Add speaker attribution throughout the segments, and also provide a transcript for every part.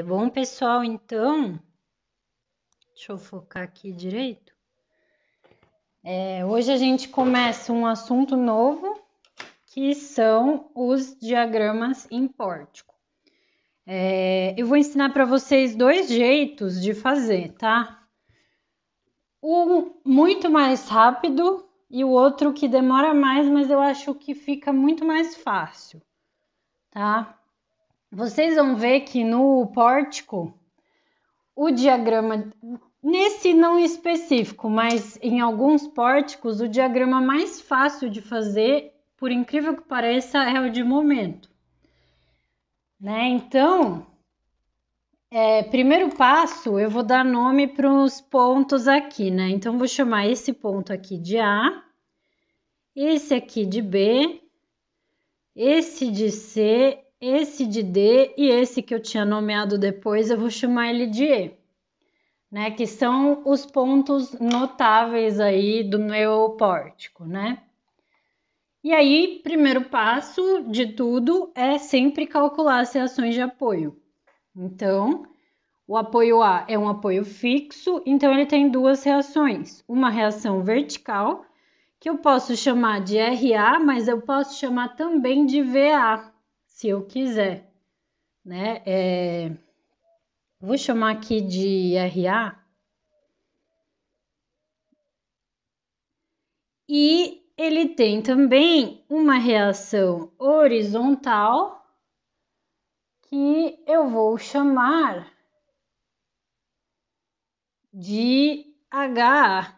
Speaker 1: Bom, pessoal, então, deixa eu focar aqui direito. Hoje a gente começa um assunto novo, que são os diagramas em pórtico. Eu vou ensinar para vocês dois jeitos de fazer, tá? Um muito mais rápido e o outro que demora mais, mas eu acho que fica muito mais fácil, tá? Vocês vão ver que no pórtico, o diagrama, nesse não específico, mas em alguns pórticos, o diagrama mais fácil de fazer, por incrível que pareça, é o de momento, né? Então, primeiro passo, eu vou dar nome para os pontos aqui, né? Então, vou chamar esse ponto aqui de A, esse aqui de B, esse de C, esse de D e esse que eu tinha nomeado depois, eu vou chamar ele de E. Né, que são os pontos notáveis aí do meu pórtico, né? E aí, primeiro passo de tudo é sempre calcular as reações de apoio. Então, o apoio A é um apoio fixo, então ele tem duas reações. Uma reação vertical, que eu posso chamar de RA, mas eu posso chamar também de VA, se eu quiser, né? Vou chamar aqui de RA. E ele tem também uma reação horizontal que eu vou chamar de HA.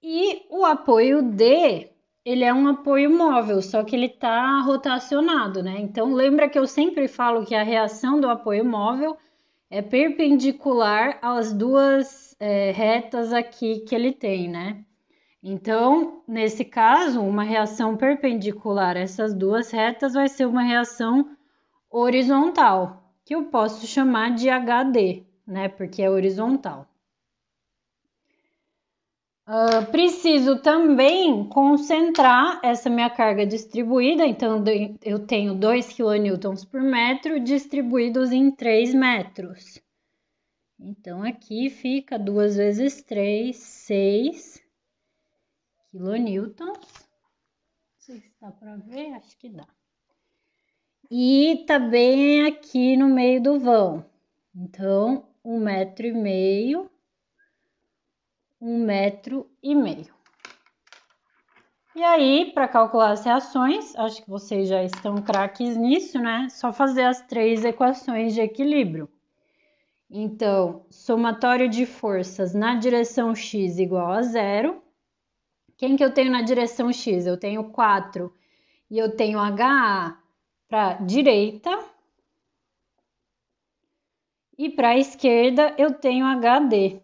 Speaker 1: E o apoio D, ele é um apoio móvel, só que ele está rotacionado, né? Então lembra que eu sempre falo que a reação do apoio móvel é perpendicular às duas retas aqui que ele tem, né? Então, nesse caso, uma reação perpendicular a essas duas retas vai ser uma reação horizontal, que eu posso chamar de HD, né? Porque é horizontal. Preciso também concentrar essa minha carga distribuída, então eu tenho 2 kN por metro distribuídos em 3 metros. Então, aqui fica 2 vezes 3, 6 quilonewtons. Não sei se dá para ver, acho que dá. E tá bem aqui no meio do vão. Então, 1,5 m, 1,5 m. E aí, para calcular as reações, acho que vocês já estão craques nisso, né? Só fazer as três equações de equilíbrio. Então, somatório de forças na direção x igual a 0. Quem que eu tenho na direção x? Eu tenho 4 e eu tenho HA para direita. E para a esquerda eu tenho HD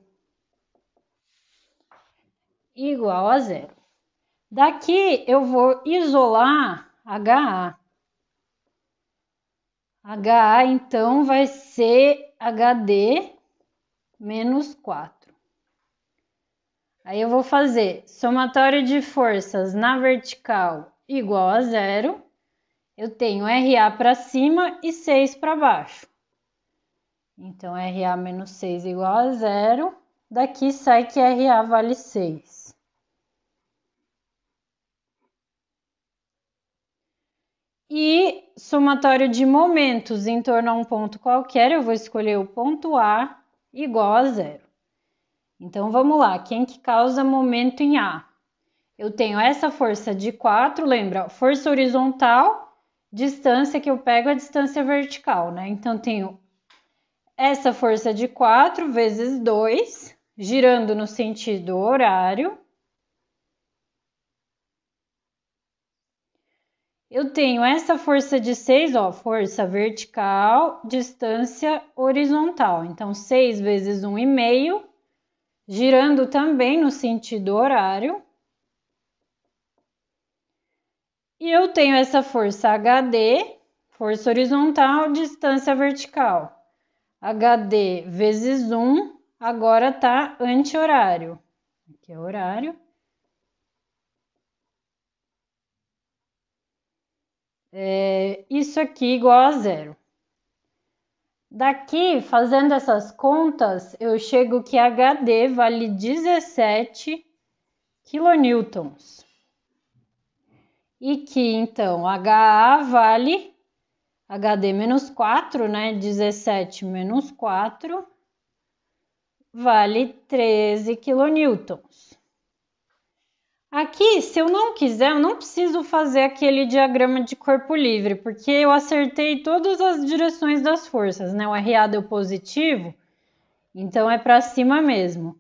Speaker 1: igual a 0. Daqui eu vou isolar HA. HA então vai ser HD menos 4. Aí eu vou fazer somatório de forças na vertical igual a 0. Eu tenho RA para cima e 6 para baixo. Então, RA menos 6 igual a 0. Daqui sai que RA vale 6. E somatório de momentos em torno a um ponto qualquer, eu vou escolher o ponto A igual a 0. Então, vamos lá. Quem que causa momento em A? Eu tenho essa força de 4, lembra? Força horizontal, distância que eu pego é a distância vertical, né? Então, tenho essa força de 4 vezes 2, girando no sentido horário. Eu tenho essa força de 6, ó, força vertical, distância horizontal. Então, 6 vezes 1,5, girando também no sentido horário. E eu tenho essa força HD, força horizontal, distância vertical. HD vezes 1, agora tá anti-horário. Aqui é horário. isso aqui igual a zero. Daqui, fazendo essas contas, eu chego que HD vale 17 quilonewtons. E que, então, HA vale HD menos 4, né? 17 menos 4 vale 13 quilonewtons. Aqui, se eu não quiser, eu não preciso fazer aquele diagrama de corpo livre, porque eu acertei todas as direções das forças, né? O RA deu positivo, então é para cima mesmo.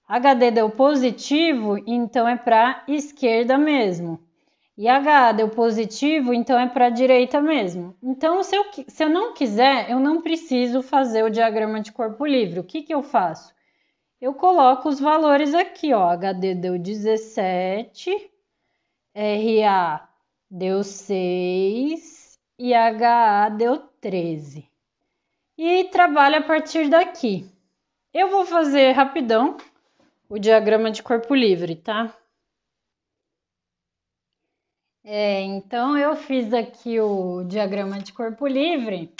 Speaker 1: HD deu positivo, então é para esquerda mesmo. E HA deu positivo, então é para direita mesmo. Então, se eu não quiser, eu não preciso fazer o diagrama de corpo livre. O que eu faço? Eu coloco os valores aqui, ó. HD deu 17, RA deu 6 e HA deu 13. E trabalho a partir daqui. Eu vou fazer rapidão o diagrama de corpo livre, tá? Então eu fiz aqui o diagrama de corpo livre,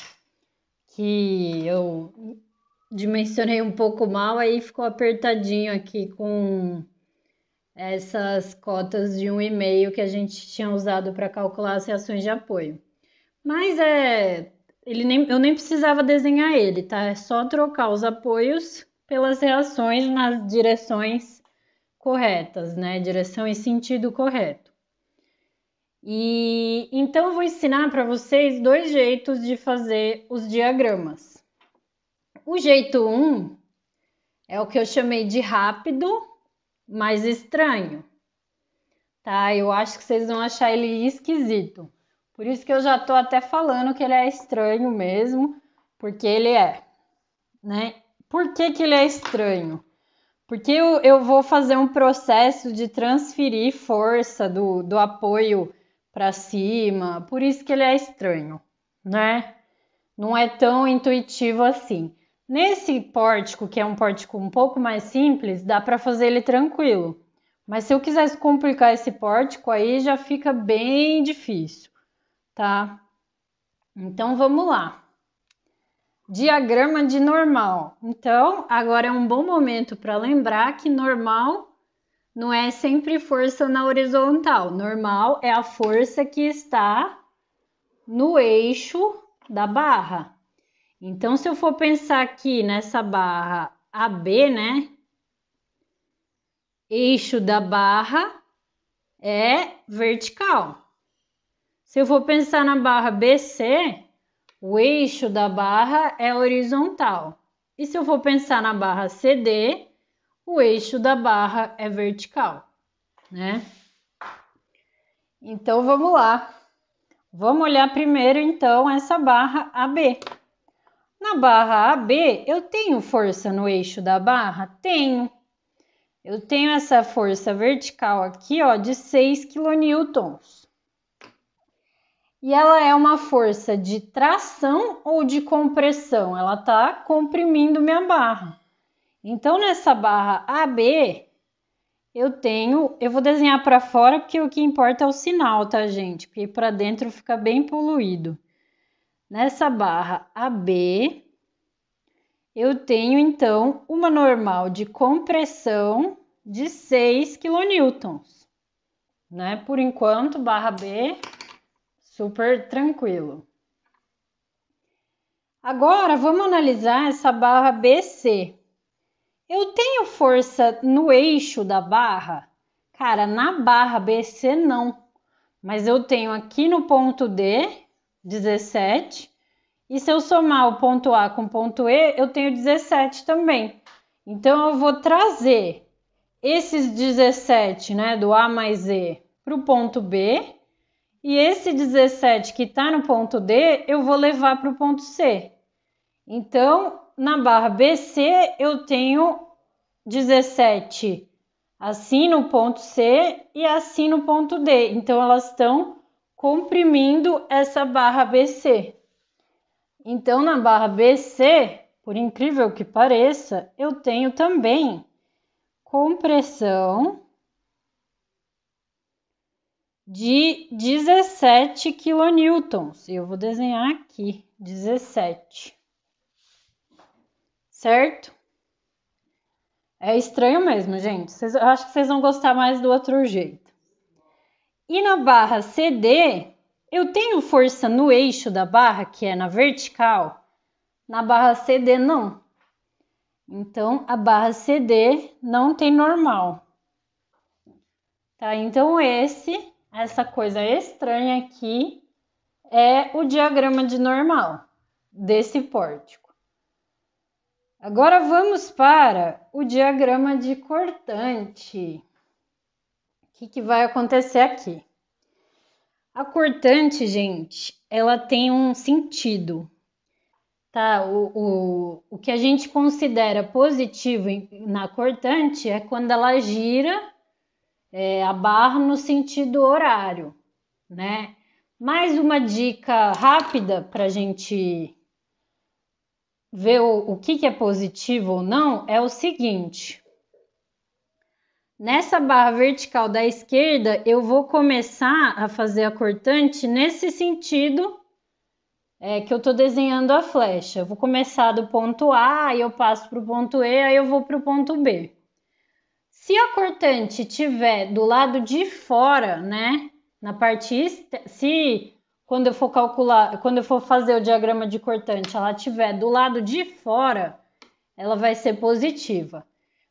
Speaker 1: que eu dimensionei um pouco mal, aí ficou apertadinho aqui com essas cotas de 1,5 que a gente tinha usado para calcular as reações de apoio. Mas eu nem precisava desenhar ele, tá? É só trocar os apoios pelas reações nas direções corretas, né? Direção e sentido correto. E então eu vou ensinar para vocês dois jeitos de fazer os diagramas. O jeito 1 é o que eu chamei de rápido, mas estranho, tá? Eu acho que vocês vão achar ele esquisito. Por isso que eu já tô até falando que ele é estranho mesmo, porque ele é, né? Por que ele é estranho? Porque eu vou fazer um processo de transferir força do apoio para cima, por isso que ele é estranho, né? Não é tão intuitivo assim. Nesse pórtico, que é um pórtico um pouco mais simples, dá para fazer ele tranquilo. Mas se eu quisesse complicar esse pórtico, aí já fica bem difícil, tá? Então vamos lá. Diagrama de normal. Então, agora é um bom momento para lembrar que normal não é sempre força na horizontal. Normal é a força que está no eixo da barra. Então, se eu for pensar aqui nessa barra AB, né? Eixo da barra é vertical. Se eu for pensar na barra BC, o eixo da barra é horizontal. E se eu for pensar na barra CD, o eixo da barra é vertical, né? Então, vamos lá. Vamos olhar primeiro, então, essa barra AB. Na barra AB, eu tenho força no eixo da barra? Tenho. Eu tenho essa força vertical aqui, ó, de 6 quilonewtons. E ela é uma força de tração ou de compressão? Ela está comprimindo minha barra. Então, nessa barra AB, eu vou desenhar para fora porque o que importa é o sinal, tá, gente? Porque para dentro fica bem poluído. Nessa barra AB, eu tenho então uma normal de compressão de 6 quilonewtons, né? Por enquanto, barra B, super tranquilo. Agora, vamos analisar essa barra BC. Eu tenho força no eixo da barra? Cara, na barra BC não, mas eu tenho aqui no ponto D, 17, e se eu somar o ponto A com o ponto E, eu tenho 17 também. Então, eu vou trazer esses 17, né, do A mais E, para o ponto B, e esse 17 que está no ponto D, eu vou levar para o ponto C. Então, na barra BC, eu tenho 17 assim no ponto C e assim no ponto D. Então, elas estão comprimindo essa barra BC. Então, na barra BC, por incrível que pareça, eu tenho também compressão de 17 quilonewtons. Eu vou desenhar aqui, 17. Certo? É estranho mesmo, gente. Eu acho que vocês vão gostar mais do outro jeito. E na barra CD, eu tenho força no eixo da barra, que é na vertical. Na barra CD, não. Então, a barra CD não tem normal. Tá? Então, essa coisa estranha aqui é o diagrama de normal desse pórtico. Agora, vamos para o diagrama de cortante. O que vai acontecer aqui? A cortante, gente, ela tem um sentido. Tá? O que a gente considera positivo na cortante é quando ela gira a barra no sentido horário, né? Mais uma dica rápida para a gente ver o que é positivo ou não é o seguinte. Nessa barra vertical da esquerda, eu vou começar a fazer a cortante nesse sentido que eu estou desenhando a flecha. Eu vou começar do ponto A, aí eu passo para o ponto E, aí eu vou para o ponto B. Se a cortante estiver do lado de fora, né, na parte se quando eu for calcular, quando eu for fazer o diagrama de cortante, ela estiver do lado de fora, ela vai ser positiva.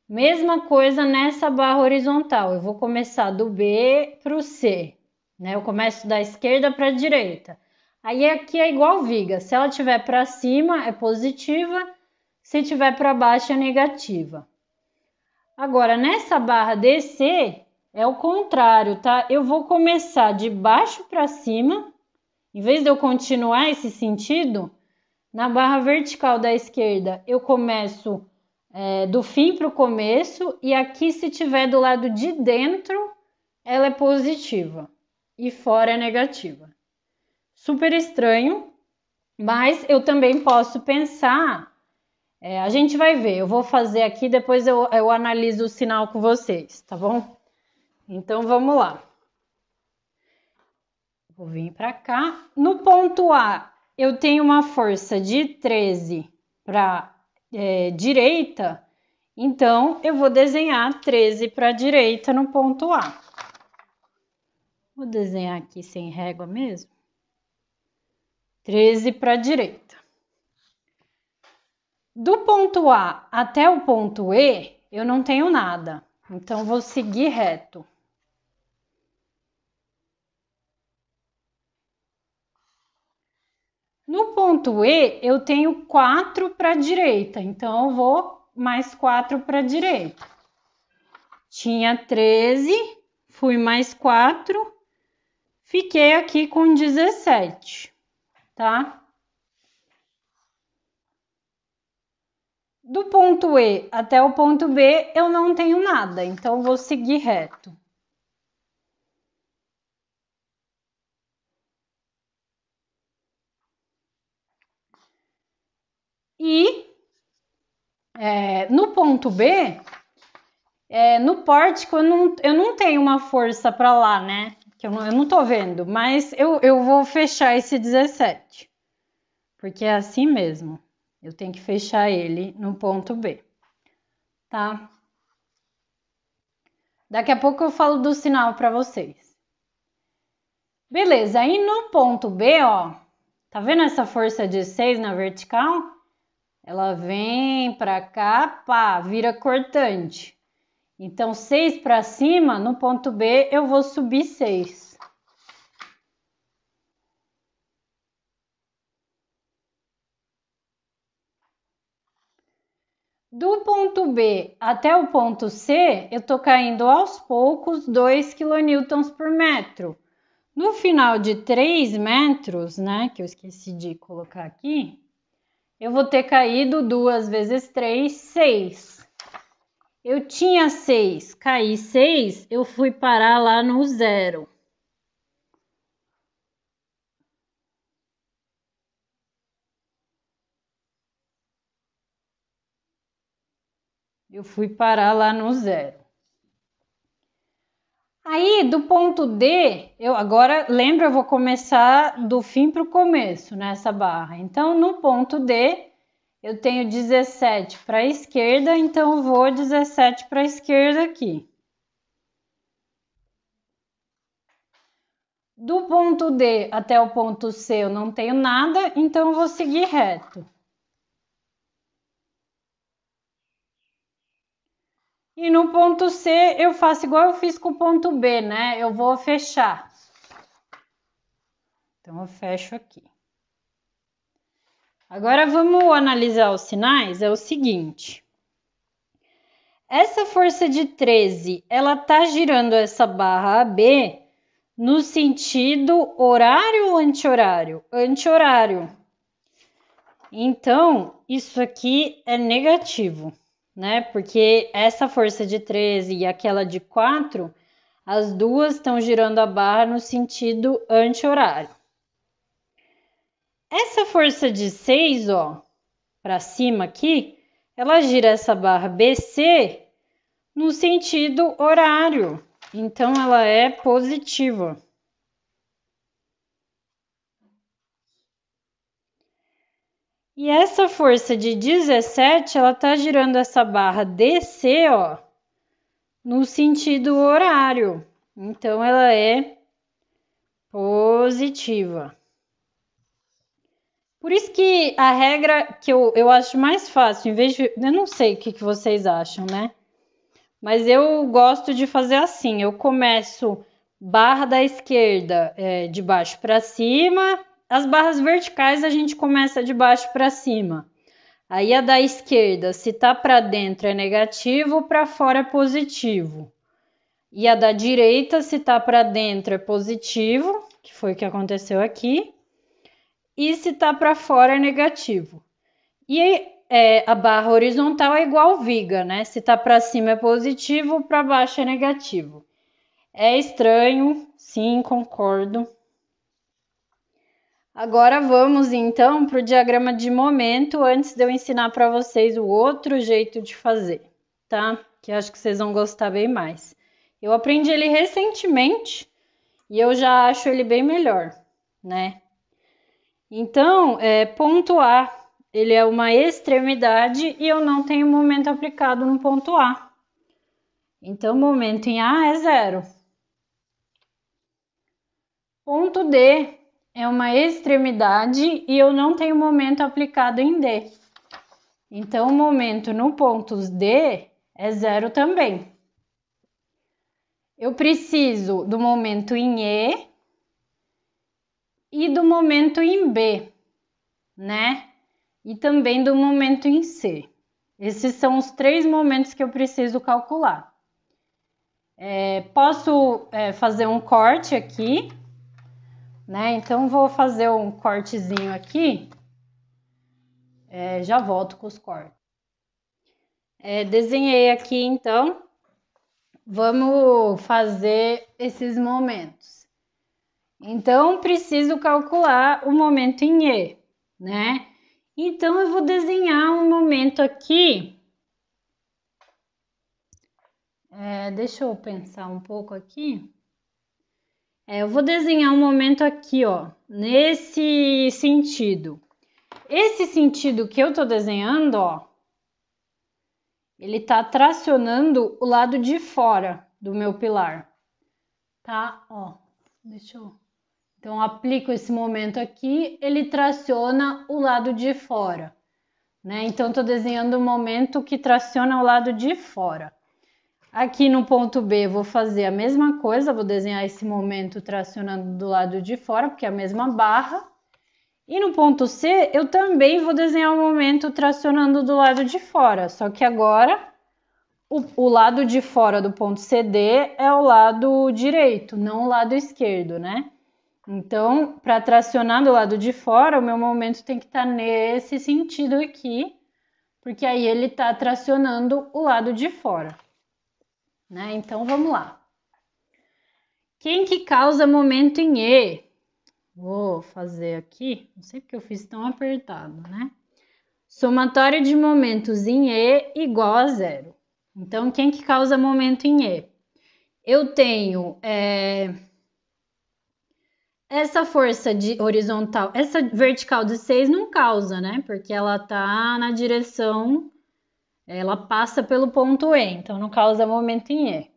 Speaker 1: Mesma coisa nessa barra horizontal, eu vou começar do B para o C, né? Eu começo da esquerda para a direita. Aí aqui é igual viga, se ela estiver para cima é positiva, se estiver para baixo é negativa. Agora, nessa barra DC é o contrário, tá? Eu vou começar de baixo para cima, em vez de eu continuar esse sentido, na barra vertical da esquerda eu começo do fim para o começo, e aqui, se tiver do lado de dentro, ela é positiva e fora é negativa. Super estranho, mas eu também posso pensar. A gente vai ver, eu vou fazer aqui, depois eu analiso o sinal com vocês, tá bom? Então vamos lá. Vou vir para cá. No ponto A, eu tenho uma força de 13 para direita. Então, eu vou desenhar 13 para a direita no ponto A. Vou desenhar aqui sem régua mesmo. 13 para a direita. Do ponto A até o ponto E, eu não tenho nada. Então, vou seguir reto. No ponto E, eu tenho 4 para a direita. Então, eu vou mais 4 para a direita. Tinha 13, fui mais 4, fiquei aqui com 17, tá? Do ponto E até o ponto B, eu não tenho nada, então vou seguir reto. E no ponto B, no pórtico, eu não tenho uma força para lá, né? Que eu não tô vendo, mas eu vou fechar esse 17. Porque é assim mesmo. Eu tenho que fechar ele no ponto B. Tá? Daqui a pouco eu falo do sinal para vocês. Beleza, aí no ponto B, ó, tá vendo essa força de 6 na vertical? Ela vem para cá, pá, vira cortante. Então, 6 para cima, no ponto B, eu vou subir 6. Do ponto B até o ponto C, eu tô caindo aos poucos 2 kN por metro. No final de 3 metros, né, que eu esqueci de colocar aqui, eu vou ter caído 2 vezes 3, 6. Eu tinha 6, caí 6, eu fui parar lá no zero. Eu fui parar lá no zero. Aí, do ponto D, agora, lembra, eu vou começar do fim para o começo, nessa barra. Então, no ponto D, eu tenho 17 para a esquerda, então eu vou 17 para a esquerda aqui. Do ponto D até o ponto C eu não tenho nada, então eu vou seguir reto. E no ponto C eu faço igual eu fiz com o ponto B, né? Eu vou fechar. Então eu fecho aqui. Agora vamos analisar os sinais. É o seguinte. Essa força de 13, ela tá girando essa barra AB no sentido horário ou anti-horário? Anti-horário. Então, isso aqui é negativo, né? Porque essa força de 13 e aquela de 4, as duas estão girando a barra no sentido anti-horário. Essa força de 6, ó, para cima aqui, ela gira essa barra BC no sentido horário. Então, ela é positiva. E essa força de 17, ela tá girando essa barra DC, ó, no sentido horário. Então, ela é positiva. Por isso que a regra que eu acho mais fácil, em vez de... Eu não sei o que vocês acham, né? Mas eu gosto de fazer assim. Eu começo barra da esquerda de baixo para cima. As barras verticais a gente começa de baixo para cima. Aí a da esquerda, se tá para dentro é negativo, para fora é positivo. E a da direita, se tá para dentro é positivo, que foi o que aconteceu aqui. E se tá para fora é negativo. E a barra horizontal é igual viga, né? Se tá para cima é positivo, para baixo é negativo. É estranho, sim, concordo. Agora vamos então para o diagrama de momento, antes de eu ensinar para vocês o outro jeito de fazer, tá? Que acho que vocês vão gostar bem mais. Eu aprendi ele recentemente e eu já acho ele bem melhor, né? Então, ponto A, ele é uma extremidade e eu não tenho momento aplicado no ponto A. Então, momento em A é 0. Ponto D é uma extremidade e eu não tenho momento aplicado em D. Então, o momento no ponto D é 0 também. Eu preciso do momento em E e do momento em B, né? E também do momento em C. Esses são os 3 momentos que eu preciso calcular. Posso fazer um corte aqui, né? Então, vou fazer um cortezinho aqui. Já volto com os cortes. Desenhei aqui, então. Vamos fazer esses momentos. Então, preciso calcular o momento em E, né? Então, eu vou desenhar um momento aqui. Deixa eu pensar um pouco aqui. Eu vou desenhar um momento aqui, ó, nesse sentido. Esse sentido que eu tô desenhando, ó, ele tá tracionando o lado de fora do meu pilar, tá? Ó, deixa eu... Então, aplico esse momento aqui, ele traciona o lado de fora, né? Então, estou desenhando um momento que traciona o lado de fora. Aqui no ponto B, vou fazer a mesma coisa, vou desenhar esse momento tracionando do lado de fora, porque é a mesma barra. E no ponto C, eu também vou desenhar um momento tracionando do lado de fora, só que agora o lado de fora do ponto CD é o lado direito, não o lado esquerdo, né? Então, para tracionar do lado de fora, o meu momento tem que estar nesse sentido aqui, porque aí ele está tracionando o lado de fora, né? Então, vamos lá. Quem que causa momento em E? Vou fazer aqui, não sei porque eu fiz tão apertado, né? Somatório de momentos em E igual a 0. Então, quem que causa momento em E? eu tenho essa força de horizontal, essa vertical de 6 não causa, né? Porque ela tá na direção, ela passa pelo ponto E, então não causa momento em E.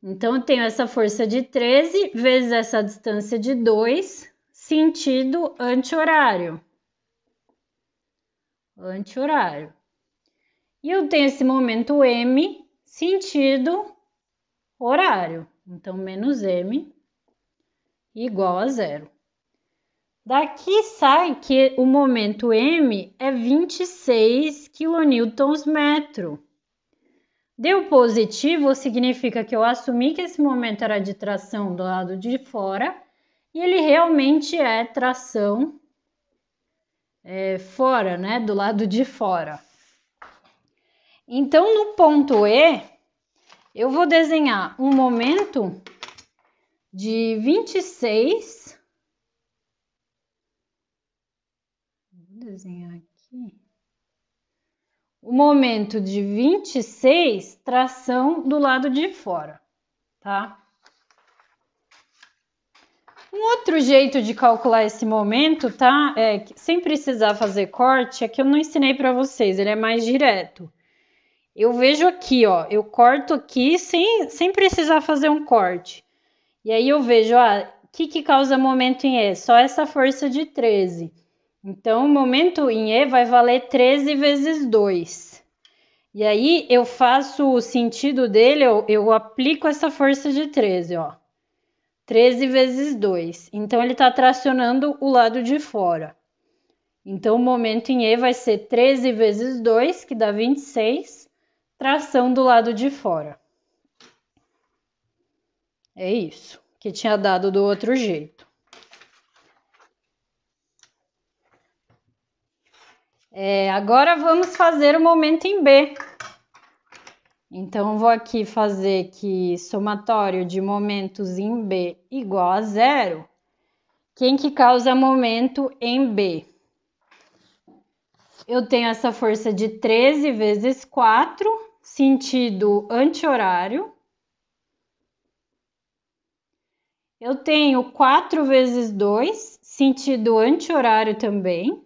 Speaker 1: Então, eu tenho essa força de 13 vezes essa distância de 2, sentido anti-horário. Anti-horário. E eu tenho esse momento M, sentido horário. Então, menos M igual a zero. Daqui sai que o momento M é 26 kNm. Deu positivo significa que eu assumi que esse momento era de tração do lado de fora e ele realmente é tração fora, né? Do lado de fora. Então, no ponto E, eu vou desenhar um momento de 26. Vou desenhar aqui. O momento de 26, tração do lado de fora, tá? Um outro jeito de calcular esse momento, tá? Sem precisar fazer corte, é que eu não ensinei para vocês, ele é mais direto. Eu vejo aqui, ó, eu corto aqui sem precisar fazer um corte. E aí eu vejo, o que causa momento em E? Só essa força de 13. Então, o momento em E vai valer 13 vezes 2. E aí, eu faço o sentido dele, eu aplico essa força de 13, ó. 13 vezes 2. Então, ele está tracionando o lado de fora. Então, o momento em E vai ser 13 vezes 2, que dá 26, tração do lado de fora. É isso, que tinha dado do outro jeito. Agora vamos fazer o momento em B. Então, vou aqui fazer que somatório de momentos em B igual a zero. Quem que causa momento em B? Eu tenho essa força de 13 vezes 4, sentido anti-horário. Eu tenho 4 vezes 2, sentido anti-horário também.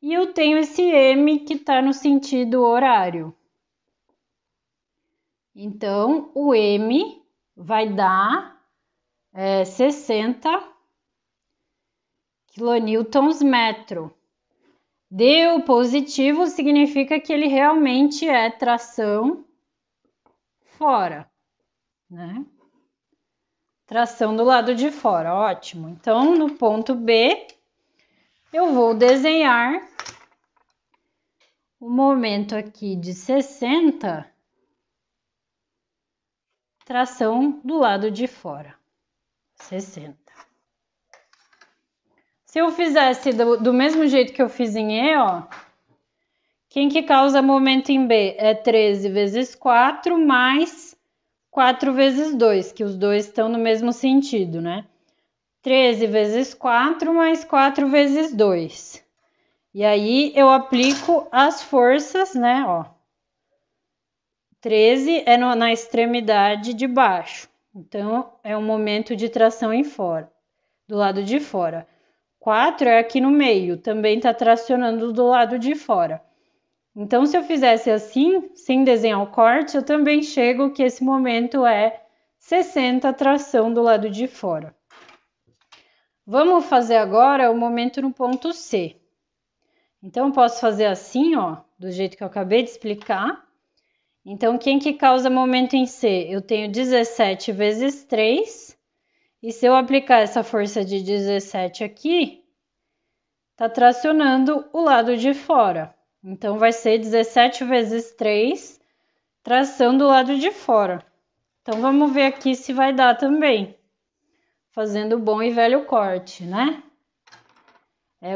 Speaker 1: E eu tenho esse M que está no sentido horário. Então, o M vai dar 60 kNm. Deu positivo significa que ele realmente é tração fora, né? Tração do lado de fora, ótimo. Então, no ponto B, eu vou desenhar o momento aqui de 60, tração do lado de fora, 60. Se eu fizesse do mesmo jeito que eu fiz em E, ó, quem que causa momento em B? É 13 vezes 4 mais 4 vezes 2, que os dois estão no mesmo sentido, né? 13 vezes 4 mais 4 vezes 2. E aí eu aplico as forças, né, ó. 13 é na extremidade de baixo. Então, é um momento de tração em fora, do lado de fora. 4 é aqui no meio, também está tracionando do lado de fora. Então, se eu fizesse assim, sem desenhar o corte, eu também chego que esse momento é 60 tração do lado de fora. Vamos fazer agora o momento no ponto C. Então, eu posso fazer assim, ó, do jeito que eu acabei de explicar. Então, quem que causa momento em C? Eu tenho 17 vezes 3. E se eu aplicar essa força de 17 aqui, tá tracionando o lado de fora. Então, vai ser 17 vezes 3, tração do lado de fora. Então, vamos ver aqui se vai dar também. Fazendo o bom e velho corte, né?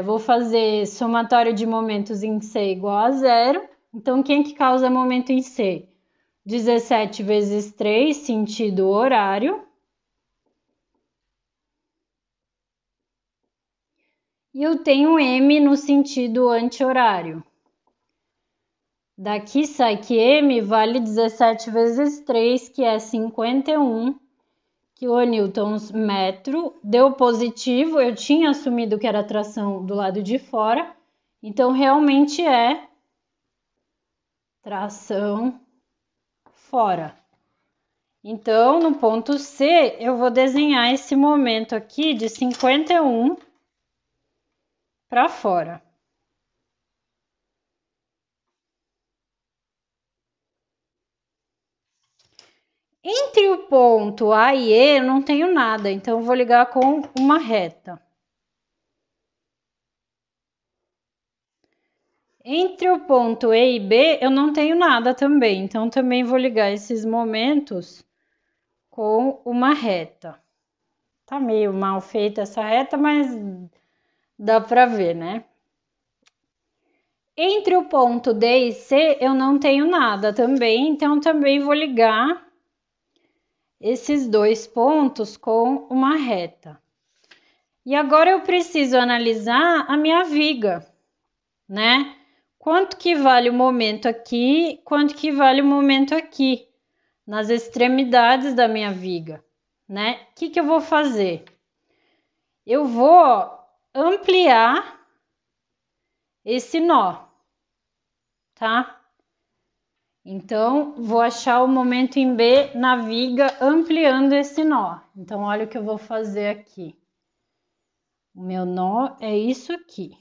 Speaker 1: Vou fazer somatório de momentos em C igual a zero. Então, quem que causa momento em C? 17 vezes 3, sentido horário. E eu tenho M no sentido anti-horário. Daqui sai que M vale 17 vezes 3, que é 51 quilonewtons metro. Deu positivo, eu tinha assumido que era tração do lado de fora, então realmente é tração fora. Então, no ponto C, eu vou desenhar esse momento aqui de 51 para fora. Entre o ponto A e E, eu não tenho nada, então eu vou ligar com uma reta. Entre o ponto E e B, eu não tenho nada também, então também vou ligar esses momentos com uma reta. Tá meio mal feita essa reta, mas dá para ver, né? Entre o ponto D e C, eu não tenho nada também, então também vou ligar esses dois pontos com uma reta. E agora eu preciso analisar a minha viga, né? Quanto que vale o momento aqui, quanto que vale o momento aqui, nas extremidades da minha viga, né? O que eu vou fazer? Eu vou ampliar esse nó, tá? Então, vou achar o momento em B na viga ampliando esse nó. Então, olha o que eu vou fazer aqui. O meu nó é isso aqui.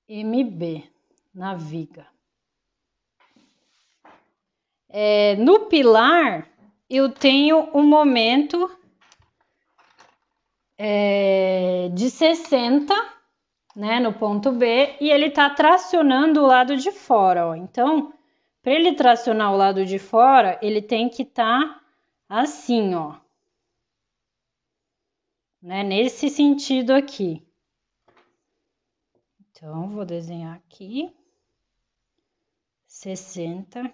Speaker 1: MB na viga. No pilar, eu tenho um momento de 60, né, no ponto B, e ele tá tracionando o lado de fora, ó. Então, para ele tracionar o lado de fora, ele tem que estar assim, ó, né, nesse sentido aqui. Então, vou desenhar aqui 60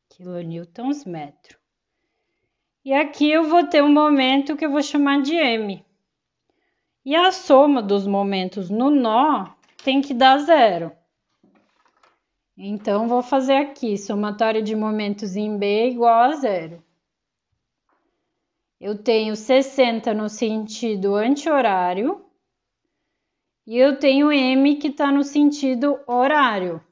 Speaker 1: quilonewtons metro. E aqui eu vou ter um momento que eu vou chamar de M. E a soma dos momentos no nó tem que dar zero. Então, vou fazer aqui, somatório de momentos em B igual a zero. Eu tenho 60 no sentido anti-horário e eu tenho M que está no sentido horário.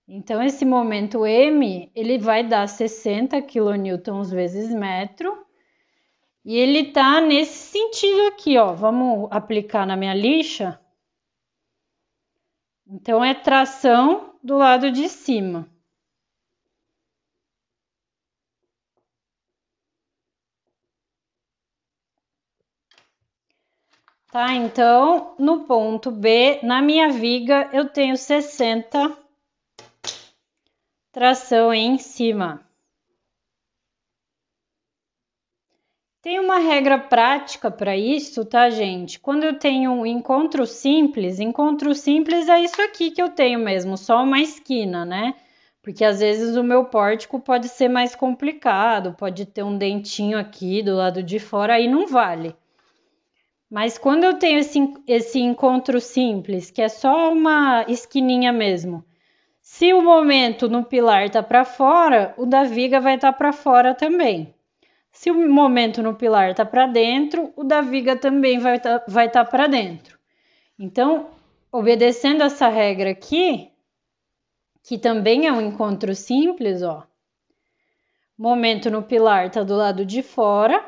Speaker 1: Então, esse momento M, ele vai dar 60 quilonewtons vezes metro e ele tá nesse sentido aqui, ó. Vamos aplicar na minha lixa. Então, é tração do lado de cima. Tá? Então, no ponto B, na minha viga, eu tenho 60 tração em cima. Tem uma regra prática para isso, tá, gente? Quando eu tenho um encontro simples é isso aqui que eu tenho mesmo, só uma esquina, né? Porque às vezes o meu pórtico pode ser mais complicado, pode ter um dentinho aqui do lado de fora, aí não vale. Mas quando eu tenho esse encontro simples, que é só uma esquininha mesmo, se o momento no pilar tá para fora, o da viga vai estar para fora também. Se o momento no pilar tá para dentro, o da viga também vai tá para dentro. Então, obedecendo essa regra aqui, que também é um encontro simples, ó. Momento no pilar tá do lado de fora,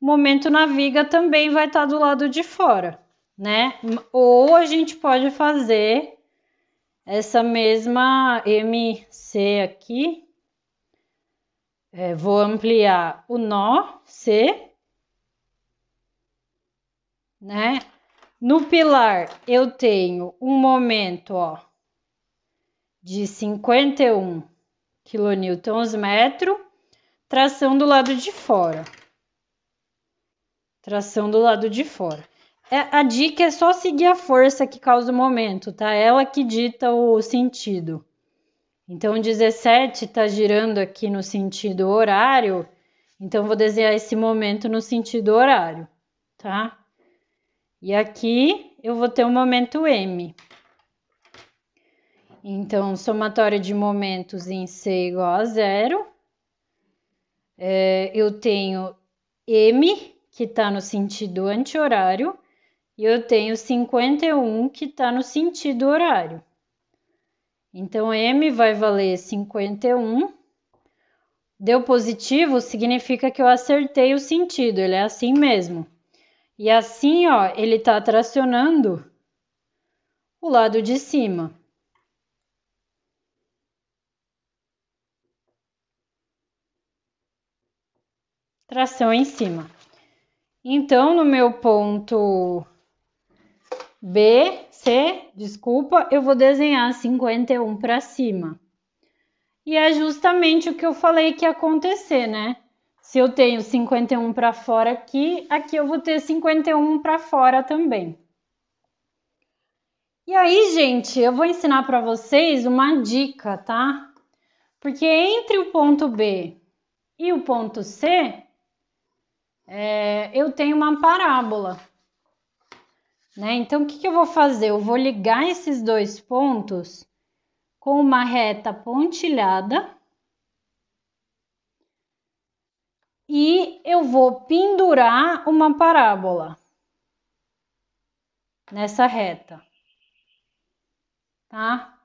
Speaker 1: momento na viga também vai estar do lado de fora, né? Ou a gente pode fazer essa mesma MC aqui. Vou ampliar o nó C, né? No pilar, eu tenho um momento, ó, de 51 quilonewtons metro, tração do lado de fora. Tração do lado de fora. A dica é só seguir a força que causa o momento, tá? Ela que dita o sentido. Então, 17 está girando aqui no sentido horário, então vou desenhar esse momento no sentido horário, tá? E aqui eu vou ter o momento M. Então, somatória de momentos em C igual a 0. Eu tenho M, que está no sentido anti-horário, e eu tenho 51, que está no sentido horário. Então, M vai valer 51. Deu positivo, significa que eu acertei o sentido, ele é assim mesmo. E assim, ó, ele está tracionando o lado de cima. Tração em cima. Então, no meu ponto desculpa, eu vou desenhar 51 para cima. E é justamente o que eu falei que ia acontecer, né? Se eu tenho 51 para fora aqui, aqui eu vou ter 51 para fora também. E aí, gente, eu vou ensinar para vocês uma dica, tá? Porque entre o ponto B e o ponto C, eu tenho uma parábola, né? Então, o que eu vou fazer? Eu vou ligar esses dois pontos com uma reta pontilhada e eu vou pendurar uma parábola nessa reta, tá?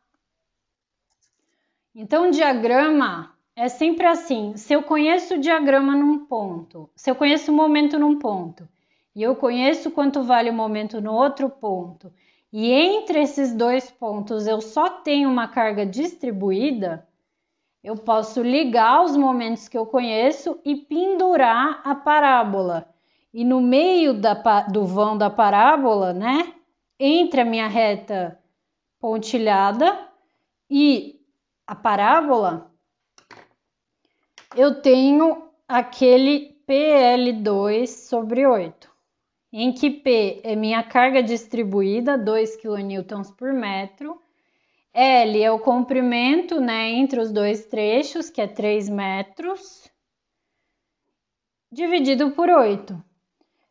Speaker 1: Então, o diagrama é sempre assim. Se eu conheço o diagrama num ponto, se eu conheço o momento num ponto, e eu conheço quanto vale o momento no outro ponto, e entre esses dois pontos eu só tenho uma carga distribuída, eu posso ligar os momentos que eu conheço e pendurar a parábola. E no meio do vão da parábola, né, entre a minha reta pontilhada e a parábola, eu tenho aquele PL2 sobre 8, em que P é minha carga distribuída, 2 kN por metro, L é o comprimento, né, entre os dois trechos, que é 3 metros, dividido por 8.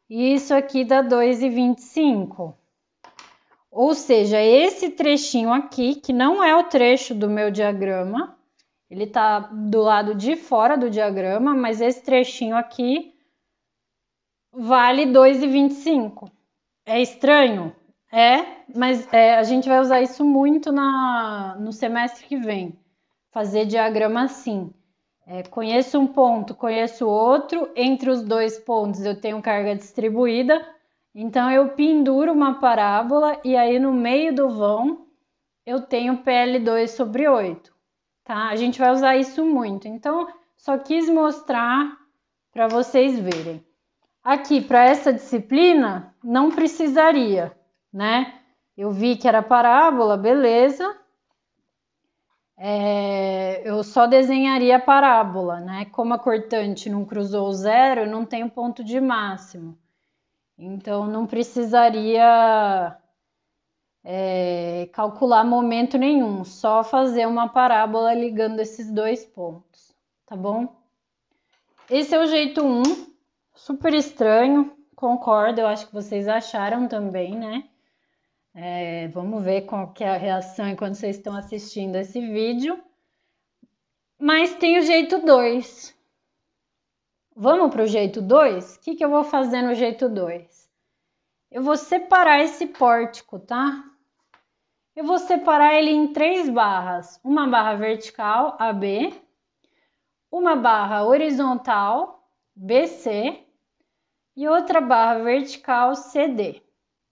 Speaker 1: E isso aqui dá 2,25. Ou seja, esse trechinho aqui, que não é o trecho do meu diagrama, ele está do lado de fora do diagrama, mas esse trechinho aqui vale 2,25. É estranho? Mas a gente vai usar isso muito no semestre que vem. Fazer diagrama assim. Conheço um ponto, conheço outro, entre os dois pontos eu tenho carga distribuída, então eu penduro uma parábola e aí no meio do vão eu tenho PL2 sobre 8. Tá? A gente vai usar isso muito, então só quis mostrar para vocês verem. Aqui, para essa disciplina, não precisaria, né? Eu vi que era parábola, beleza. Eu só desenharia a parábola, né? Como a cortante não cruzou o zero, eu não tenho ponto de máximo. Então, não precisaria calcular momento nenhum, só fazer uma parábola ligando esses dois pontos, tá bom? Esse é o jeito 1, super estranho, concordo, eu acho que vocês acharam também, né? Vamos ver qual que é a reação enquanto vocês estão assistindo esse vídeo. Mas tem o jeito 2. Vamos para o jeito 2? O que eu vou fazer no jeito 2? Eu vou separar esse pórtico, tá? Eu vou separar ele em 3 barras. Uma barra vertical, AB. Uma barra horizontal, BC. E outra barra vertical, CD.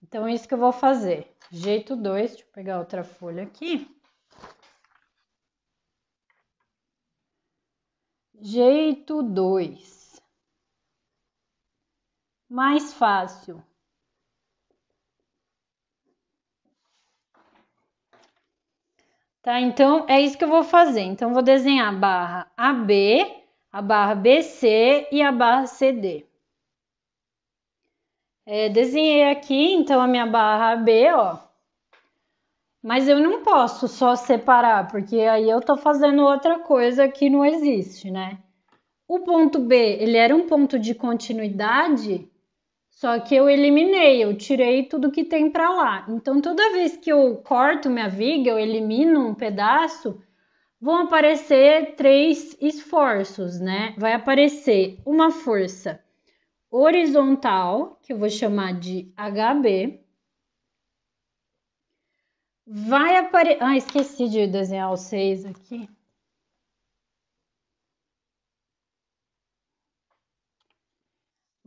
Speaker 1: Então, isso que eu vou fazer. Jeito 2, deixa eu pegar outra folha aqui. Jeito 2. Mais fácil. Tá? Então, é isso que eu vou fazer. Então, vou desenhar a barra AB, a barra BC e a barra CD. Desenhei aqui, então, a minha barra AB, ó. Mas eu não posso só separar, porque aí eu tô fazendo outra coisa que não existe, né? O ponto B, ele era um ponto de continuidade, Só que eu eliminei, eu tirei tudo que tem para lá. Então, toda vez que eu corto minha viga, eu elimino um pedaço, vão aparecer 3 esforços, né? Vai aparecer uma força horizontal, que eu vou chamar de HB. Vai aparecer... Ah, esqueci de desenhar o 6 aqui.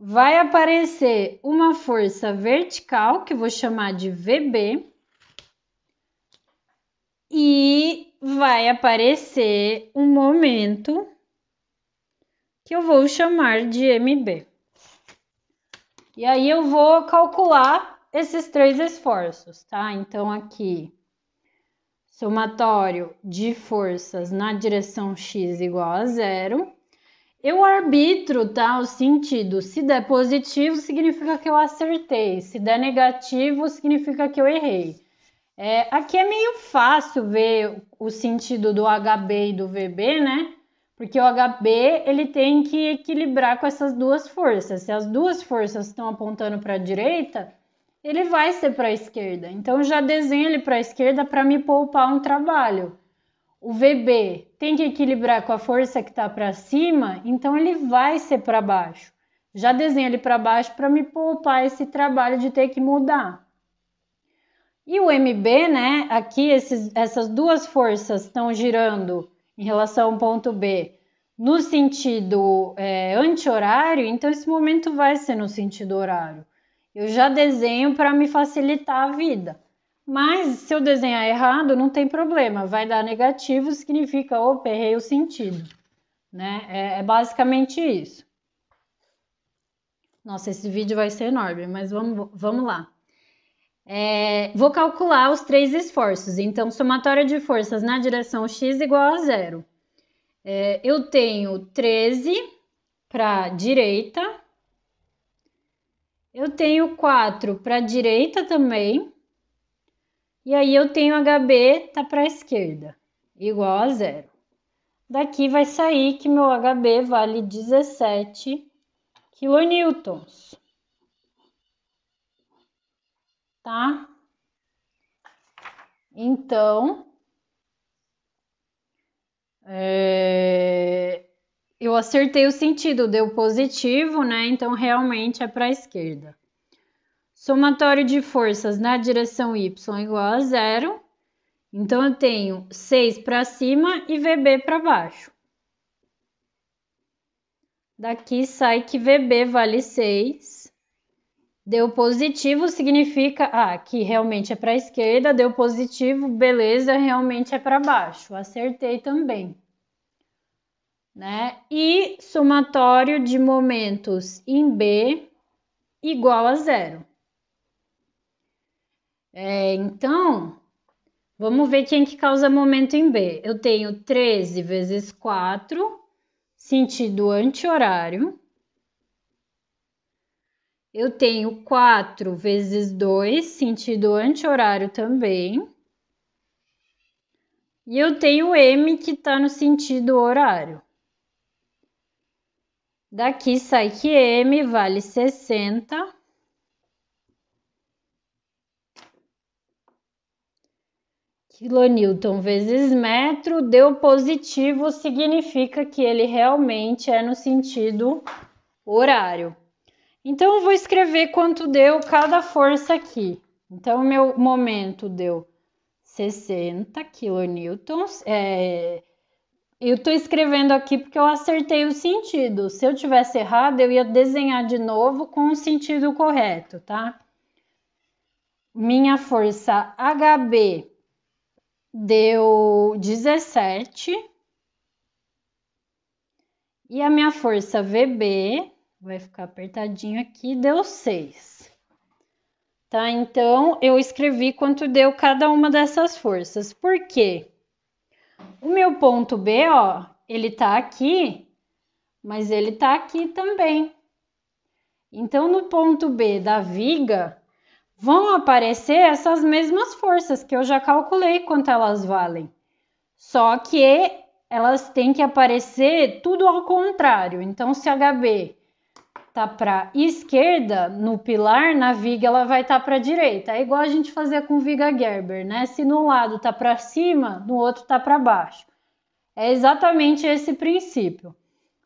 Speaker 1: Vai aparecer uma força vertical, que eu vou chamar de VB. E vai aparecer um momento que eu vou chamar de MB. E aí eu vou calcular esses 3 esforços, tá? Então aqui, somatório de forças na direção x igual a 0. Eu arbitro, tá, o sentido. Se der positivo, significa que eu acertei. Se der negativo, significa que eu errei. Aqui é meio fácil ver o sentido do HB e do VB, né? Porque o HB ele tem que equilibrar com essas duas forças. Se as duas forças estão apontando para a direita, ele vai ser para a esquerda. Então eu já desenho ele para a esquerda para me poupar um trabalho. O VB tem que equilibrar com a força que está para cima, então ele vai ser para baixo. Já desenho ele para baixo para me poupar esse trabalho de ter que mudar. E o MB, né? Aqui essas duas forças estão girando em relação ao ponto B no sentido anti-horário, então esse momento vai ser no sentido horário. Eu já desenho para me facilitar a vida. Mas se eu desenhar errado, não tem problema, vai dar negativo, significa, opa, errei o sentido, né? É basicamente isso. Nossa, esse vídeo vai ser enorme, mas vamos lá. Vou calcular os 3 esforços, então somatória de forças na direção x igual a 0. Eu tenho 13 para a direita, eu tenho 4 para a direita também, e aí eu tenho HB tá para a esquerda, igual a 0. Daqui vai sair que meu HB vale 17 quilonewtons, tá? Então, eu acertei o sentido, deu positivo, né? Então, realmente é para a esquerda. Somatório de forças na direção y igual a 0. Então, eu tenho 6 para cima e VB para baixo. Daqui sai que VB vale 6. Deu positivo, significa que realmente é para a esquerda. Deu positivo, beleza, realmente é para baixo. Acertei também. Né? E somatório de momentos em B igual a 0. Então, vamos ver quem que causa momento em B. Eu tenho 13 vezes 4, sentido anti-horário. Eu tenho 4 vezes 2, sentido anti-horário também. E eu tenho M que está no sentido horário. Daqui sai que M vale 60 quilonewton vezes metro. Deu positivo, significa que ele realmente é no sentido horário. Então, eu vou escrever quanto deu cada força aqui. Então, o meu momento deu 60 quilonewtons. Eu estou escrevendo aqui porque eu acertei o sentido. Se eu tivesse errado, eu ia desenhar de novo com o sentido correto, tá? Minha força HB deu 17. E a minha força VB, vai ficar apertadinho aqui, deu 6. Tá? Então, eu escrevi quanto deu cada uma dessas forças. Por quê? O meu ponto B, ó, ele tá aqui, mas ele tá aqui também. Então, no ponto B da viga, vão aparecer essas mesmas forças que eu já calculei quanto elas valem. Só que elas têm que aparecer tudo ao contrário. Então, se HB tá para esquerda no pilar, na viga ela vai estar para direita. É igual a gente fazia com viga Gerber, né? Se no lado tá para cima, no outro tá para baixo. É exatamente esse princípio.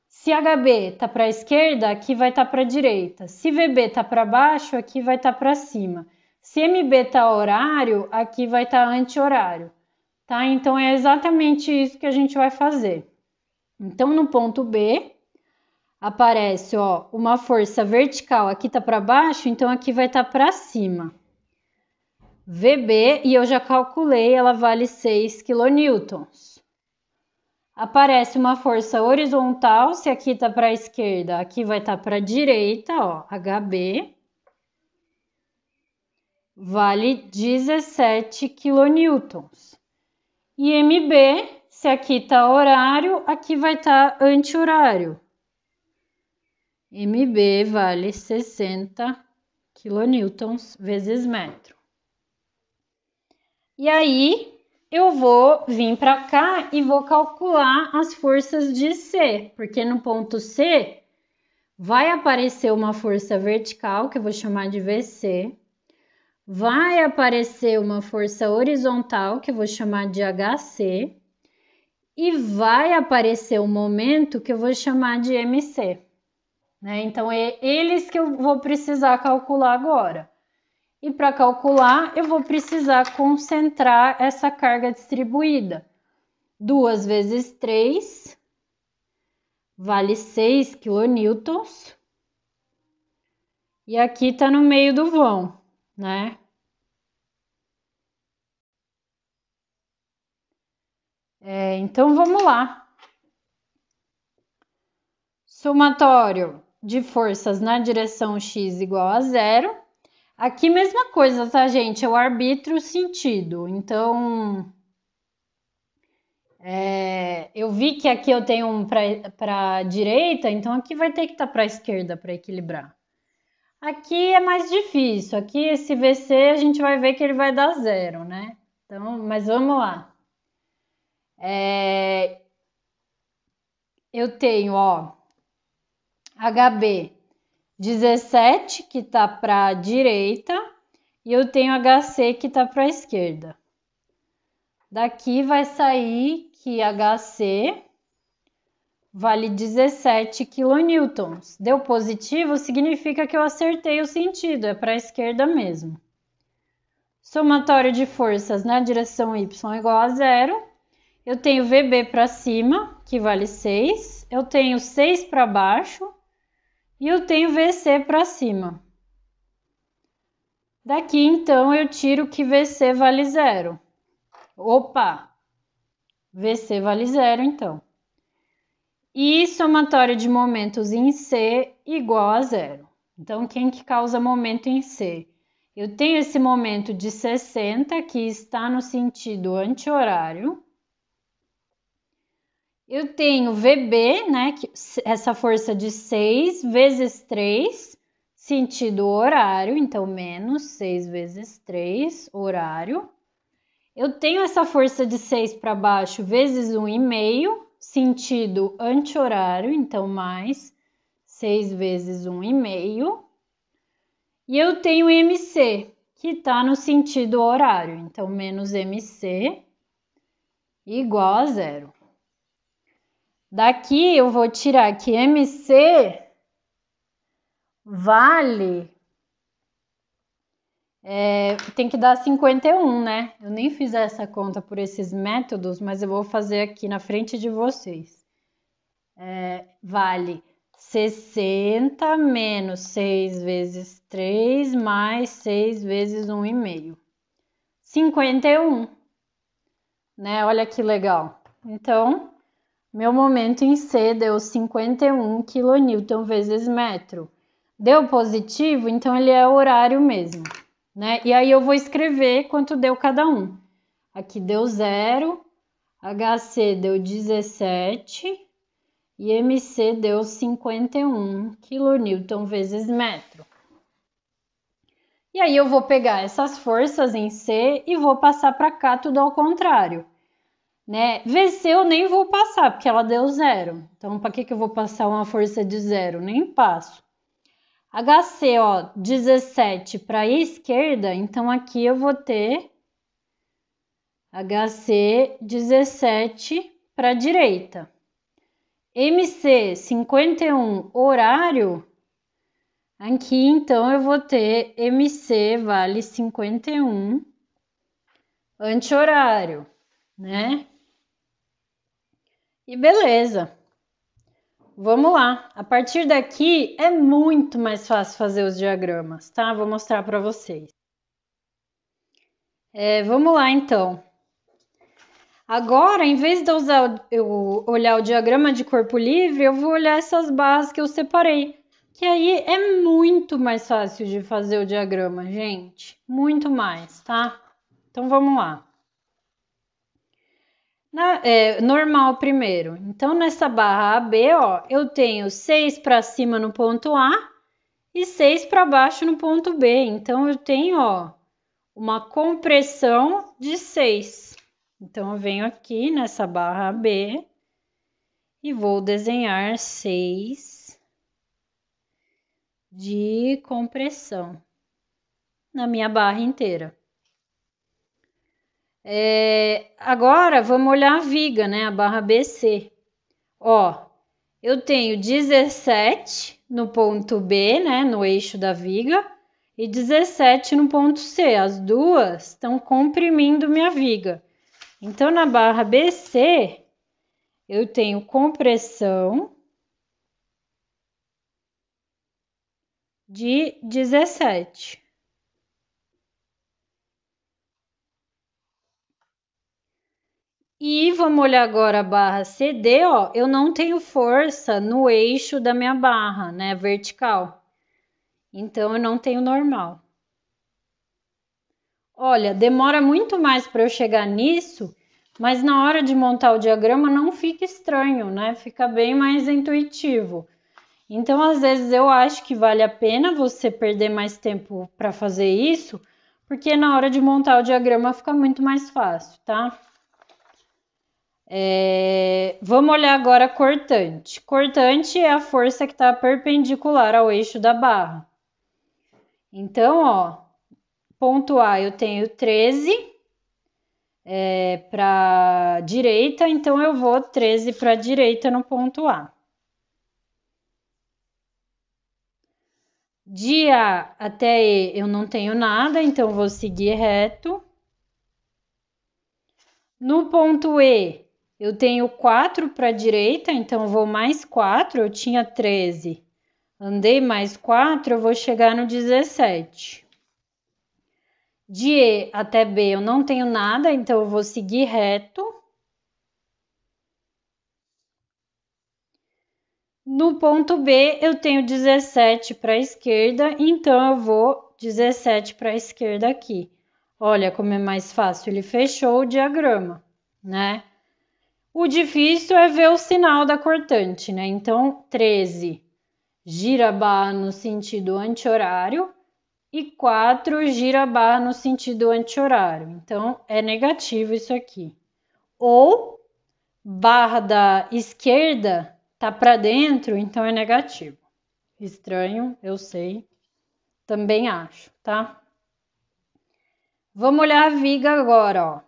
Speaker 1: Se HB tá para a esquerda, aqui vai estar para a direita. Se VB tá para baixo, aqui vai estar para cima. Se MB tá horário, aqui vai estar anti-horário, tá? Então é exatamente isso que a gente vai fazer. Então no ponto B aparece, ó, uma força vertical, aqui tá para baixo, então aqui vai estar para cima. VB, e eu já calculei, ela vale 6 kN. Aparece uma força horizontal, se aqui tá para a esquerda, aqui vai estar para a direita, ó, HB, vale 17 kN. E MB, se aqui tá horário, aqui vai estar anti-horário. MB vale 60 kN vezes metro. E aí, eu vou vir para cá e vou calcular as forças de C, porque no ponto C vai aparecer uma força vertical, que eu vou chamar de VC, vai aparecer uma força horizontal, que eu vou chamar de HC, e vai aparecer um momento que eu vou chamar de MC. Né? Então, é eles que eu vou precisar calcular agora. E para calcular, eu vou precisar concentrar essa carga distribuída. 2 vezes 3 vale 6 kN. E aqui está no meio do vão, né? Então, vamos lá. Somatório de forças na direção x igual a 0. Aqui, mesma coisa, tá, gente? Eu arbitro o sentido. Então, eu vi que aqui eu tenho um para a direita, então aqui vai ter que estar para a esquerda para equilibrar. Aqui é mais difícil. Aqui, esse VC, a gente vai ver que ele vai dar 0, né? Então, mas vamos lá. Eu tenho, ó, HB 17, que tá para a direita, e eu tenho HC, que tá para a esquerda. Daqui vai sair que HC vale 17 kN. Deu positivo, significa que eu acertei o sentido, é para a esquerda mesmo. Somatório de forças na direção y igual a 0. Eu tenho VB para cima, que vale 6. Eu tenho 6 para baixo. E eu tenho VC para cima. Daqui, então, eu tiro que VC vale 0. Opa! VC vale 0, então. E somatório de momentos em C igual a 0. Então, quem que causa momento em C? Eu tenho esse momento de 60, que está no sentido anti-horário. Eu tenho VB, né, essa força de 6 vezes 3, sentido horário, então menos 6 vezes 3, horário. Eu tenho essa força de 6 para baixo vezes 1,5, sentido anti-horário, então mais 6 vezes 1,5. E eu tenho MC, que está no sentido horário, então menos MC igual a 0. Daqui eu vou tirar que MC vale... tem que dar 51, né? Eu nem fiz essa conta por esses métodos, mas eu vou fazer aqui na frente de vocês. Vale 60 menos 6 vezes 3 mais 6 vezes 1,5. 51, né? Olha que legal. Então, meu momento em C deu 51 kN vezes metro. Deu positivo, então ele é horário mesmo, né? E aí eu vou escrever quanto deu cada um. Aqui deu 0, HC deu 17 e MC deu 51 kN vezes metro. E aí eu vou pegar essas forças em C e vou passar para cá tudo ao contrário. Né? VC eu nem vou passar, porque ela deu 0. Então, para que eu vou passar uma força de 0? Nem passo. HC, ó, 17 para a esquerda, então aqui eu vou ter HC 17 para a direita. MC 51 horário, aqui então eu vou ter MC vale 51 anti-horário, né? E beleza. Vamos lá. A partir daqui é muito mais fácil fazer os diagramas, tá? Vou mostrar para vocês. Vamos lá então. Agora, em vez de eu olhar o diagrama de corpo livre, eu vou olhar essas barras que eu separei. Que aí é muito mais fácil de fazer o diagrama, gente. Muito mais, tá? Então vamos lá. Normal primeiro. Então, nessa barra AB, ó, eu tenho 6 para cima no ponto A e 6 para baixo no ponto B. Então, eu tenho, ó, uma compressão de 6. Então, eu venho aqui nessa barra AB e vou desenhar 6 de compressão na minha barra inteira. Agora, vamos olhar a viga, né? A barra BC. Ó, eu tenho 17 no ponto B, né? No eixo da viga, e 17 no ponto C. As duas estão comprimindo minha viga. Então, na barra BC, eu tenho compressão de 17. E vamos olhar agora a barra CD, ó, eu não tenho força no eixo da minha barra, né, vertical. Então, eu não tenho normal. Olha, demora muito mais para eu chegar nisso, mas na hora de montar o diagrama não fica estranho, né? Fica bem mais intuitivo. Então, às vezes eu acho que vale a pena você perder mais tempo para fazer isso, porque na hora de montar o diagrama fica muito mais fácil, tá? Vamos olhar agora a cortante. Cortante é a força que está perpendicular ao eixo da barra. Então, ó, ponto A eu tenho 13 para a direita, então eu vou 13 para a direita no ponto A. De A até E eu não tenho nada, então vou seguir reto. No ponto E, eu tenho 4 para a direita, então eu vou mais 4, eu tinha 13. Andei mais 4, eu vou chegar no 17. De E até B eu não tenho nada, então eu vou seguir reto. No ponto B eu tenho 17 para a esquerda, então eu vou 17 para a esquerda aqui. Olha como é mais fácil, ele fechou o diagrama, né? O difícil é ver o sinal da cortante, né? Então, 13 gira a barra no sentido anti-horário e 4 gira a barra no sentido anti-horário. Então, é negativo isso aqui. Ou barra da esquerda tá para dentro, então é negativo. Estranho, eu sei. Também acho, tá? Vamos olhar a viga agora, ó.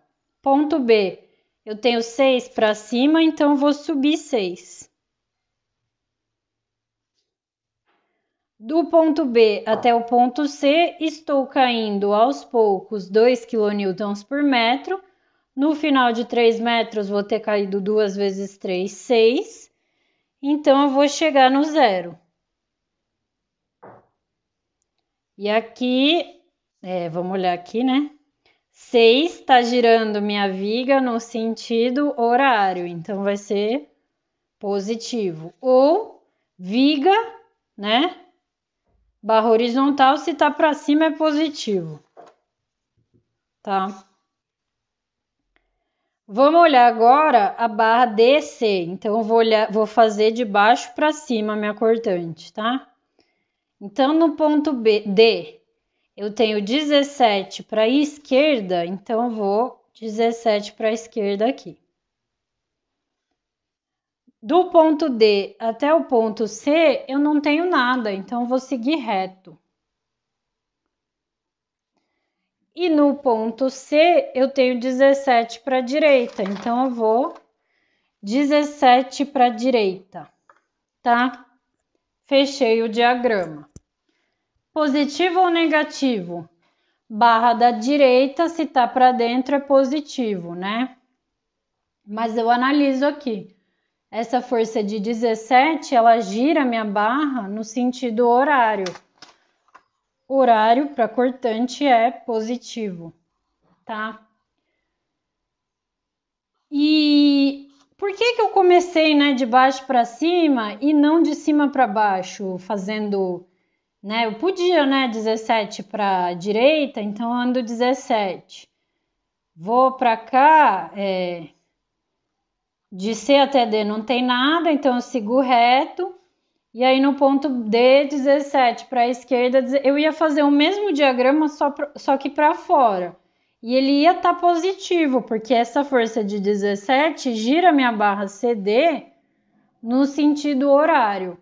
Speaker 1: Ponto B. Eu tenho 6 para cima, então vou subir 6. Do ponto B até o ponto C, estou caindo aos poucos 2 kN por metro. No final de 3 metros, vou ter caído 2 vezes 3, 6. Então, eu vou chegar no zero. E aqui, vamos olhar aqui, né? 6 está girando minha viga no sentido horário, então vai ser positivo. Ou viga, né? Barra horizontal, se tá para cima é positivo, tá? Vamos olhar agora a barra DC. Então, eu vou fazer de baixo para cima a minha cortante, tá? Então, no ponto D, eu tenho 17 para a esquerda, então eu vou 17 para a esquerda aqui. Do ponto D até o ponto C, eu não tenho nada, então eu vou seguir reto. E no ponto C, eu tenho 17 para a direita, então eu vou 17 para a direita, tá? Fechei o diagrama. Positivo ou negativo? Barra da direita, se tá para dentro, é positivo, né? Mas eu analiso aqui. Essa força de 17, ela gira minha barra no sentido horário. Horário para cortante é positivo, tá? E por que eu comecei, né, de baixo para cima e não de cima para baixo, fazendo, né? Eu podia, né, 17 para a direita, então eu ando 17. Vou para cá, de C até D não tem nada, então eu sigo reto. E aí no ponto D, 17 para a esquerda, eu ia fazer o mesmo diagrama só que para fora. E ele ia estar positivo, porque essa força de 17 gira minha barra CD no sentido horário.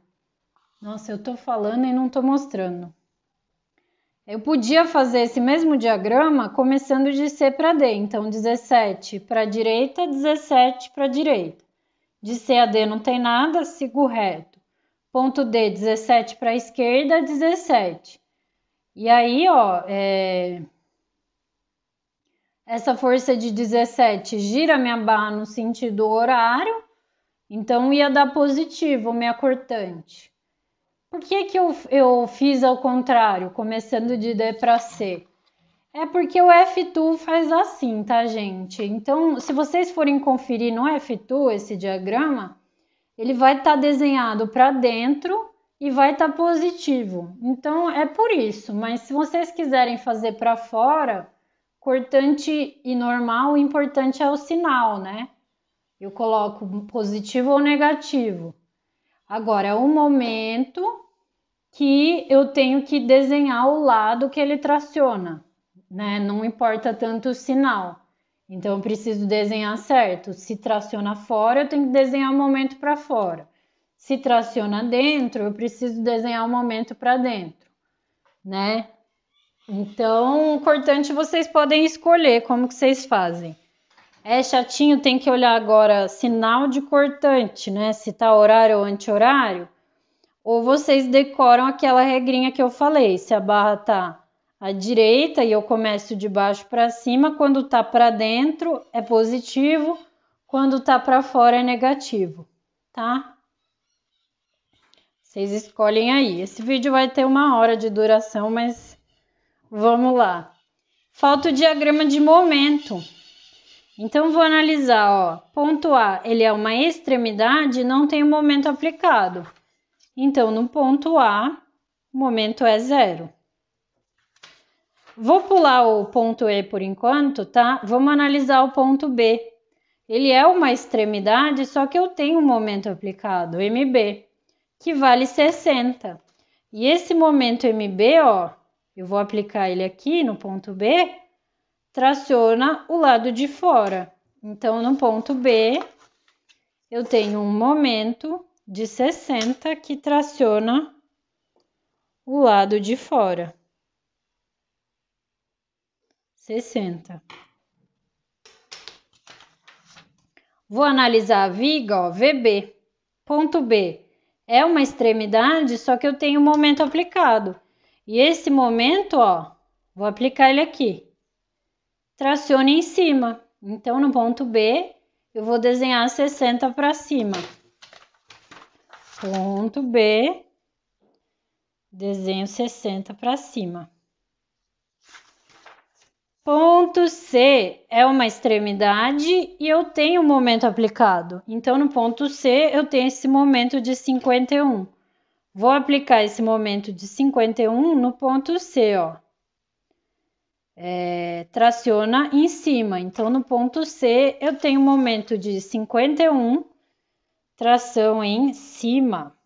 Speaker 1: Nossa, eu tô falando e não tô mostrando. Eu podia fazer esse mesmo diagrama começando de C para D. Então, 17 para a direita, 17 para a direita. De C a D não tem nada, sigo reto. Ponto D, 17 para a esquerda, 17. E aí, ó, essa força de 17 gira minha barra no sentido horário, então ia dar positivo, minha cortante. Por que eu fiz ao contrário, começando de D para C? É porque o F2 faz assim, tá, gente? Então, se vocês forem conferir no F2 esse diagrama, ele vai estar desenhado para dentro e vai estar positivo. Então, é por isso. Mas se vocês quiserem fazer para fora, cortante e normal, o importante é o sinal, né? Eu coloco positivo ou negativo. Agora, é o momento que eu tenho que desenhar o lado que ele traciona, né? Não importa tanto o sinal. Então, eu preciso desenhar certo. Se traciona fora, eu tenho que desenhar o momento para fora. Se traciona dentro, eu preciso desenhar o momento para dentro, né? Então, o cortante vocês podem escolher como que vocês fazem. É chatinho, tem que olhar agora sinal de cortante, né? Se tá horário ou anti-horário. Ou vocês decoram aquela regrinha que eu falei. Se a barra tá à direita e eu começo de baixo para cima, quando tá para dentro é positivo, quando tá para fora é negativo, tá? Vocês escolhem aí. Esse vídeo vai ter 1 hora de duração, mas vamos lá. Falta o diagrama de momento. Então, vou analisar, ó. Ponto A, ele é uma extremidade e não tem o momento aplicado. Então, no ponto A, o momento é 0. Vou pular o ponto E por enquanto, tá? Vamos analisar o ponto B. Ele é uma extremidade, só que eu tenho um momento aplicado, MB, que vale 60. E esse momento MB, ó, eu vou aplicar ele aqui no ponto B, traciona o lado de fora. Então, no ponto B, eu tenho um momento de 60 que traciona o lado de fora. 60. Vou analisar a viga, ó, VB. Ponto B. É uma extremidade, só que eu tenho um momento aplicado. E esse momento, ó, vou aplicar ele aqui. Tracione em cima. Então, no ponto B, eu vou desenhar 60 para cima. Ponto B, desenho 60 para cima. Ponto C é uma extremidade e eu tenho um momento aplicado. Então, no ponto C, eu tenho esse momento de 51. Vou aplicar esse momento de 51 no ponto C, ó. Traciona em cima. Então, no ponto C, eu tenho um momento de 51, tração em cima.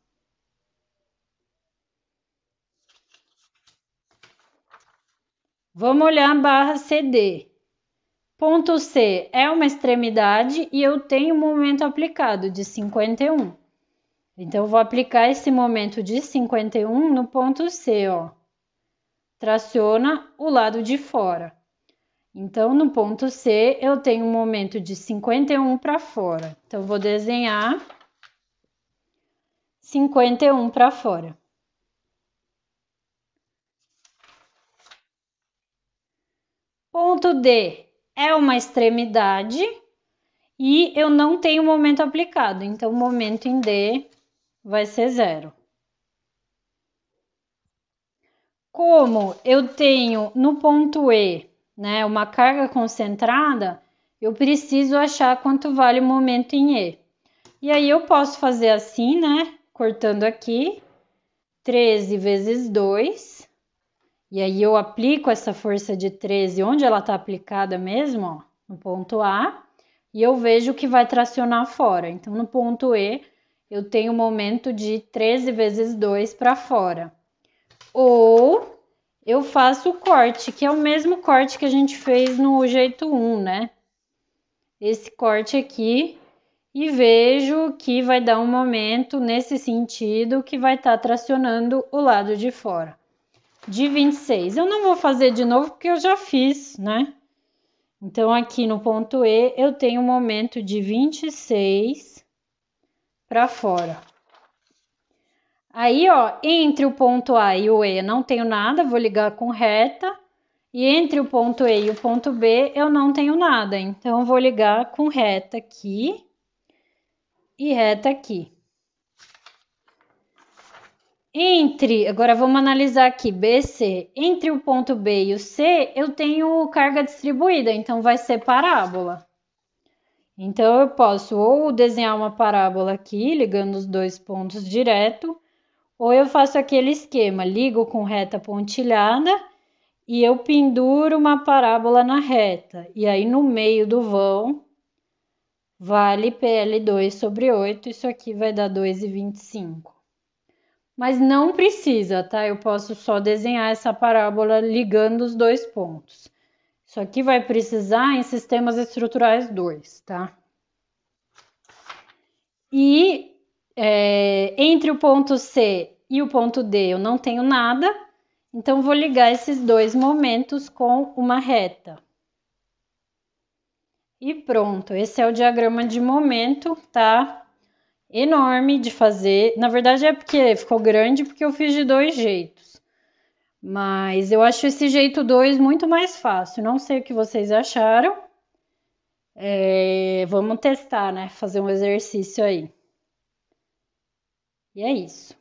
Speaker 1: Vamos olhar a barra CD. Ponto C é uma extremidade e eu tenho momento aplicado de 51. Então, eu vou aplicar esse momento de 51 no ponto C, ó. Traciona o lado de fora. Então, no ponto C, eu tenho um momento de 51 para fora. Então, eu vou desenhar 51 para fora. Ponto D é uma extremidade e eu não tenho momento aplicado. Então, o momento em D vai ser 0. Como eu tenho no ponto E, né, uma carga concentrada, eu preciso achar quanto vale o momento em E. E aí eu posso fazer assim, né, cortando aqui, 13 vezes 2, e aí eu aplico essa força de 13 onde ela está aplicada mesmo, ó, no ponto A, e eu vejo que vai tracionar fora. Então, no ponto E, eu tenho um momento de 13 vezes 2 para fora. Ou eu faço o corte, que é o mesmo corte que a gente fez no jeito 1, né? Esse corte aqui, e vejo que vai dar um momento nesse sentido que vai estar tracionando o lado de fora. De 26. Eu não vou fazer de novo porque eu já fiz, né? Então, aqui no ponto E, eu tenho um momento de 26 para fora. Aí, ó, entre o ponto A e o E eu não tenho nada, vou ligar com reta. E entre o ponto E e o ponto B eu não tenho nada, então eu vou ligar com reta aqui e reta aqui. Agora vamos analisar aqui, BC. Entre o ponto B e o C eu tenho carga distribuída, então vai ser parábola. Então eu posso ou desenhar uma parábola aqui, ligando os dois pontos direto, ou eu faço aquele esquema, ligo com reta pontilhada e eu penduro uma parábola na reta. E aí no meio do vão vale PL2 sobre 8, isso aqui vai dar 2,25. Mas não precisa, tá? Eu posso só desenhar essa parábola ligando os dois pontos. Isso aqui vai precisar em sistemas estruturais 2, tá? E entre o ponto C e o ponto D eu não tenho nada, então vou ligar esses dois momentos com uma reta. E pronto, esse é o diagrama de momento, tá? Enorme de fazer. Na verdade é porque ficou grande porque eu fiz de dois jeitos. Mas eu acho esse jeito 2 muito mais fácil. Não sei o que vocês acharam. Vamos testar, né? Fazer um exercício aí. E é isso.